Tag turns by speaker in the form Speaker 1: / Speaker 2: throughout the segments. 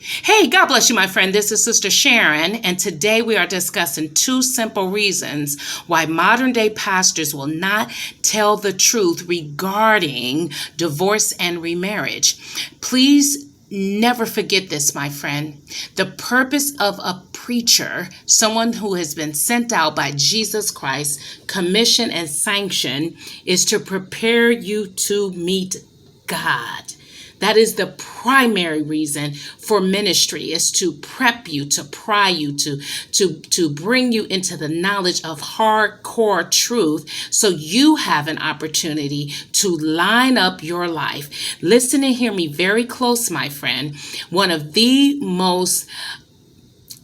Speaker 1: Hey, God bless you, my friend. This is Sister Sharon, and today we are discussing two simple reasons why modern day pastors will not tell the truth regarding divorce and remarriage. Please never forget this, my friend. The purpose of a preacher, someone who has been sent out by Jesus Christ, commissioned and sanctioned, is to prepare you to meet God. That is the primary reason for ministry, is to prep you, to pry you, to bring you into the knowledge of hardcore truth so you have an opportunity to line up your life. Listen and hear me very close, my friend. One of the most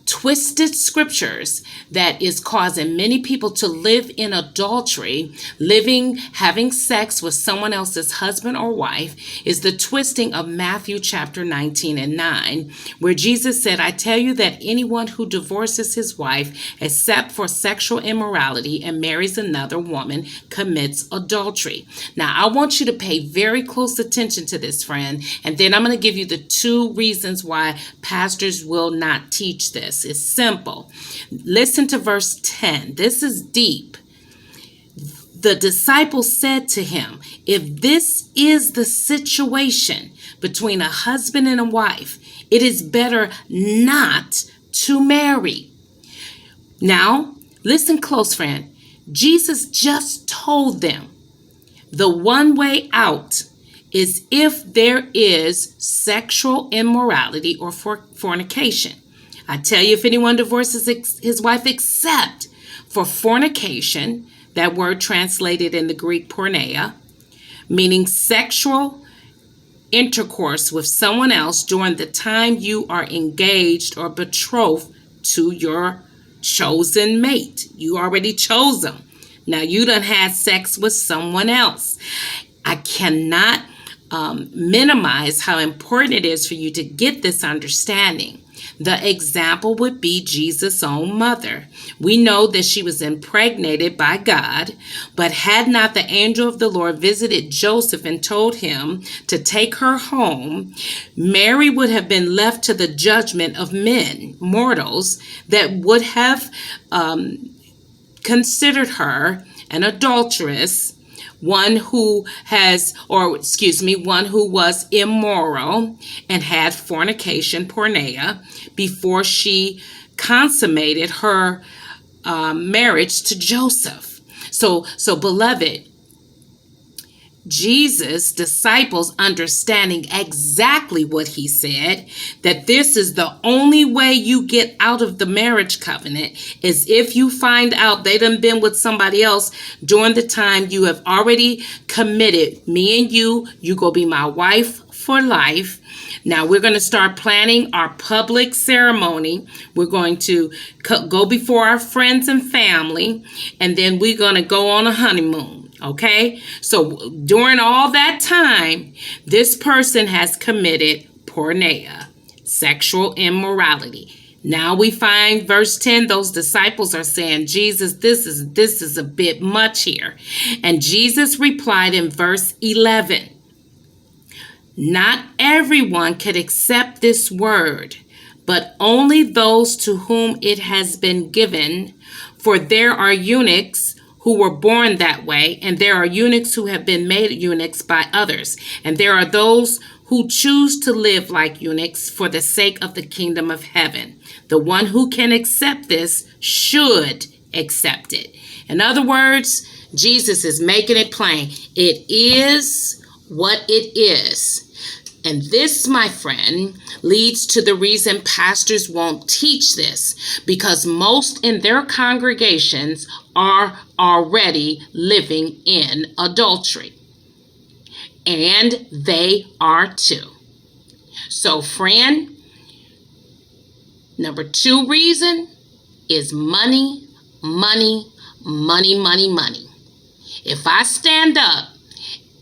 Speaker 1: twisted scriptures that is causing many people to live in adultery, having sex with someone else's husband or wife, is the twisting of Matthew chapter 19 and 9, where Jesus said, I tell you that anyone who divorces his wife except for sexual immorality and marries another woman commits adultery. Now, I want you to pay very close attention to this, friend, and then I'm going to give you the two reasons why pastors will not teach this. It's simple. Listen to verse 10. This is deep. The disciples said to him, if this is the situation between a husband and a wife, it is better not to marry. Now, listen close, friend. Jesus just told them the one way out is if there is sexual immorality or fornication. I tell you, if anyone divorces his wife except for fornication, that word translated in the Greek porneia, meaning sexual intercourse with someone else during the time you are engaged or betrothed to your chosen mate. You already chose them. Now you done had sex with someone else. I cannot minimize how important it is for you to get this understanding. The example would be Jesus' own mother. We know that she was impregnated by God, but had not the angel of the Lord visited Joseph and told him to take her home, Mary would have been left to the judgment of men, mortals, that would have considered her an adulteress, one who was immoral and had fornication, porneia, before she consummated her marriage to Joseph. So beloved, Jesus' disciples understanding exactly what he said, that this is the only way you get out of the marriage covenant, is if you find out they done been with somebody else during the time you have already committed, me and you go be my wife for life. Now we're going to start planning our public ceremony. We're going to go before our friends and family, and then we're going to go on a honeymoon. Okay, so during all that time, this person has committed porneia, sexual immorality. Now we find verse 10, those disciples are saying, Jesus, this is a bit much here. And Jesus replied in verse 11, not everyone could accept this word, but only those to whom it has been given, for there are eunuchs who were born that way, and there are eunuchs who have been made eunuchs by others, and there are those who choose to live like eunuchs for the sake of the kingdom of heaven. The one who can accept this should accept it. In other words, Jesus is making it plain. It is what it is. And this, my friend, leads to the reason pastors won't teach this, because most in their congregations are already living in adultery. And they are too. So, friend, number two reason is money, money, money, money, money. If I stand up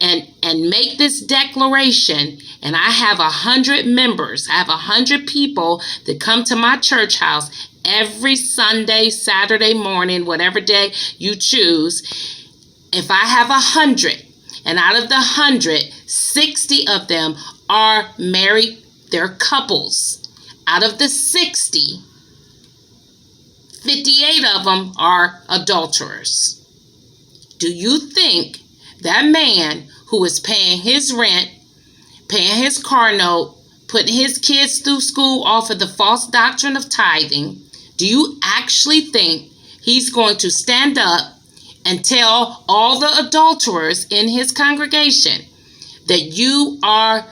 Speaker 1: and make this declaration, and I have 100 members, I have 100 people that come to my church house every Sunday, Saturday morning, whatever day you choose. If I have 100, and out of the 100, 60 of them are married, they're couples. Out of the 60, 58 of them are adulterers. Do you think that man who is paying his rent, paying his car note, putting his kids through school off of the false doctrine of tithing, do you actually think he's going to stand up and tell all the adulterers in his congregation that you are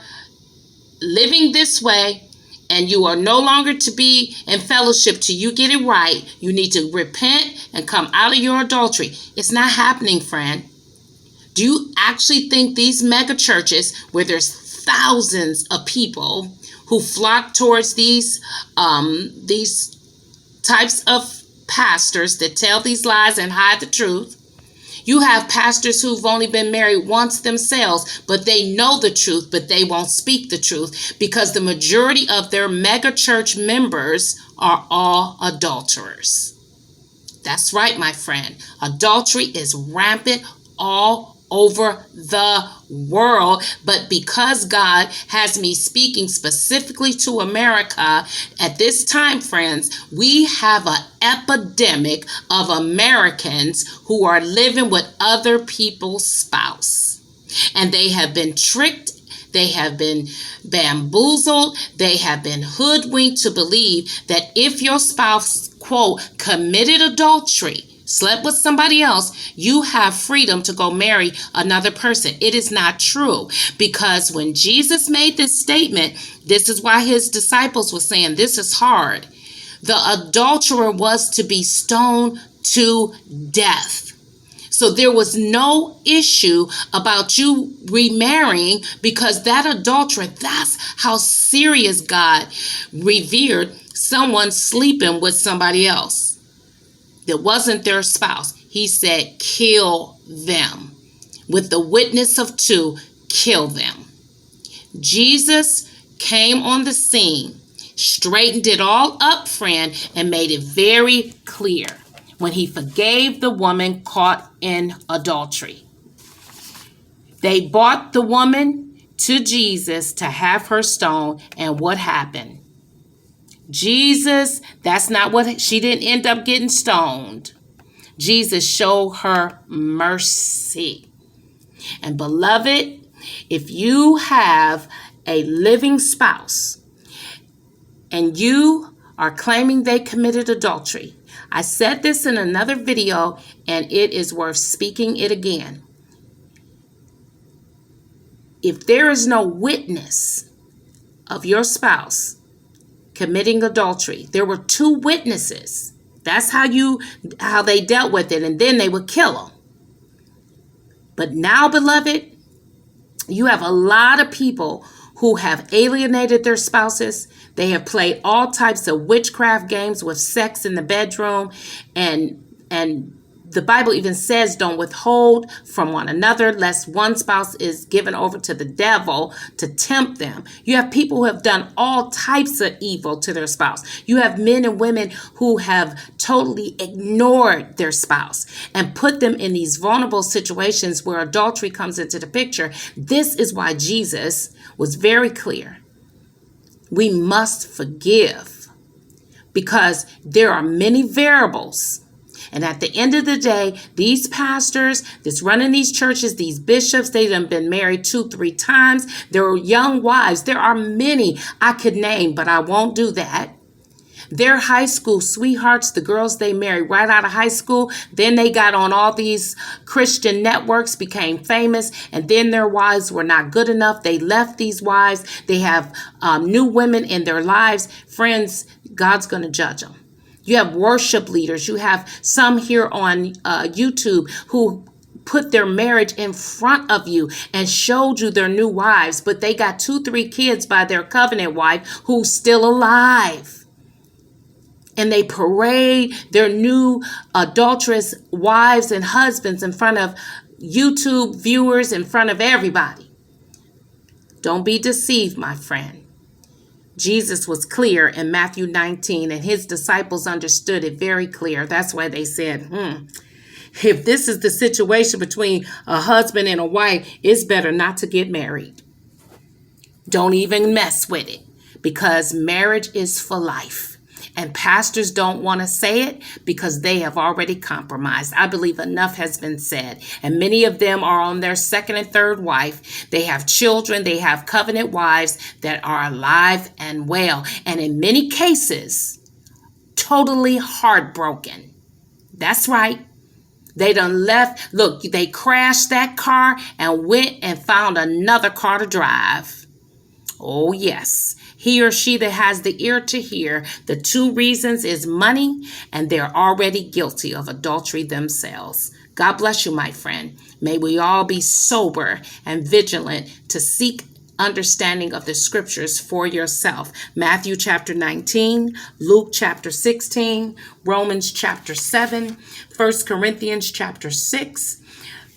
Speaker 1: living this way and you are no longer to be in fellowship till you get it right? You need to repent and come out of your adultery. It's not happening, friend. Do you actually think these mega churches, where there's thousands of people who flock towards these types of pastors that tell these lies and hide the truth? You have pastors who've only been married once themselves, but they know the truth, but they won't speak the truth because the majority of their mega church members are all adulterers. That's right, my friend. Adultery is rampant all over the world. But because God has me speaking specifically to America at this time, friends, we have an epidemic of Americans who are living with other people's spouse. And they have been tricked. They have been bamboozled. They have been hoodwinked to believe that if your spouse, quote, committed adultery, slept with somebody else, you have freedom to go marry another person. It is not true, because when Jesus made this statement, this is why his disciples were saying this is hard. The adulterer was to be stoned to death. So there was no issue about you remarrying, because that adulterer, that's how serious God revered someone sleeping with somebody else that wasn't their spouse. He said, kill them. With the witness of two, kill them. Jesus came on the scene, straightened it all up, friend, and made it very clear when he forgave the woman caught in adultery. They brought the woman to Jesus to have her stoned, and what happened? Jesus, that's not what, she didn't end up getting stoned. Jesus showed her mercy. And beloved, if you have a living spouse and you are claiming they committed adultery, I said this in another video and it is worth speaking it again. If there is no witness of your spouse committing adultery, there were two witnesses. That's how they dealt with it, and then they would kill them. But now, beloved, you have a lot of people who have alienated their spouses. They have played all types of witchcraft games with sex in the bedroom, and the Bible even says don't withhold from one another lest one spouse is given over to the devil to tempt them. You have people who have done all types of evil to their spouse. You have men and women who have totally ignored their spouse and put them in these vulnerable situations where adultery comes into the picture. This is why Jesus was very clear. We must forgive, because there are many variables. And at the end of the day, these pastors that's running these churches, these bishops, they done been married 2-3 times. There are young wives. There are many I could name, but I won't do that. They're high school sweethearts, the girls they married right out of high school. Then they got on all these Christian networks, became famous, and then their wives were not good enough. They left these wives. They have new women in their lives. Friends, God's going to judge them. You have worship leaders. You have some here on YouTube who put their marriage in front of you and showed you their new wives, but they got 2-3 kids by their covenant wife who's still alive. And they parade their new adulterous wives and husbands in front of YouTube viewers, in front of everybody. Don't be deceived, my friend. Jesus was clear in Matthew 19, and his disciples understood it very clear. That's why they said, if this is the situation between a husband and a wife, it's better not to get married. Don't even mess with it, because marriage is for life. And pastors don't want to say it because they have already compromised. I believe enough has been said. And many of them are on their second and third wife. They have children. They have covenant wives that are alive and well. And in many cases, totally heartbroken. That's right. They done left. Look, they crashed that car and went and found another car to drive. Oh, yes. He or she that has the ear to hear, the two reasons is money, and they're already guilty of adultery themselves. God bless you, my friend. May we all be sober and vigilant to seek understanding of the scriptures for yourself. Matthew chapter 19, Luke chapter 16, Romans chapter 7, 1 Corinthians chapter 6,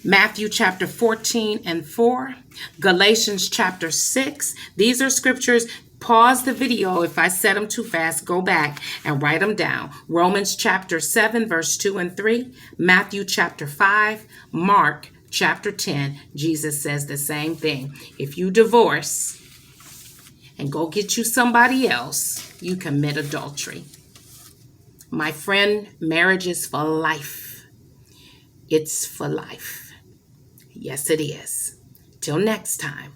Speaker 1: Matthew chapter 14 and 4, Galatians chapter 6. These are scriptures. Pause the video. If I said them too fast, go back and write them down. Romans chapter 7, verse 2 and 3, Matthew chapter 5, Mark chapter 10. Jesus says the same thing. If you divorce and go get you somebody else, you commit adultery. My friend, marriage is for life. It's for life. Yes, it is. Till next time,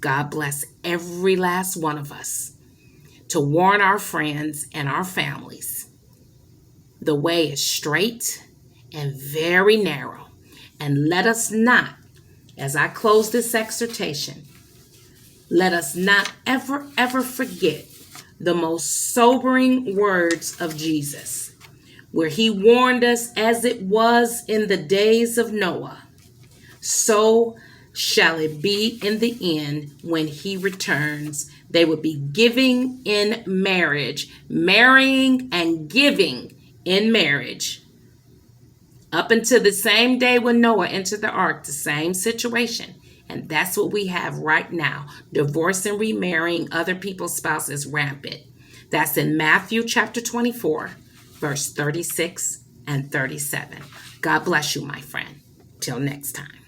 Speaker 1: God bless every last one of us to warn our friends and our families. The way is straight and very narrow. And let us not, as I close this exhortation, let us not ever, ever forget the most sobering words of Jesus, where he warned us, as it was in the days of Noah, so shall it be in the end when he returns. They will be giving in marriage, marrying and giving in marriage. Up until the same day when Noah entered the ark, the same situation. And that's what we have right now. Divorce and remarrying other people's spouses rampant. That's in Matthew chapter 24, verse 36 and 37. God bless you, my friend. Till next time.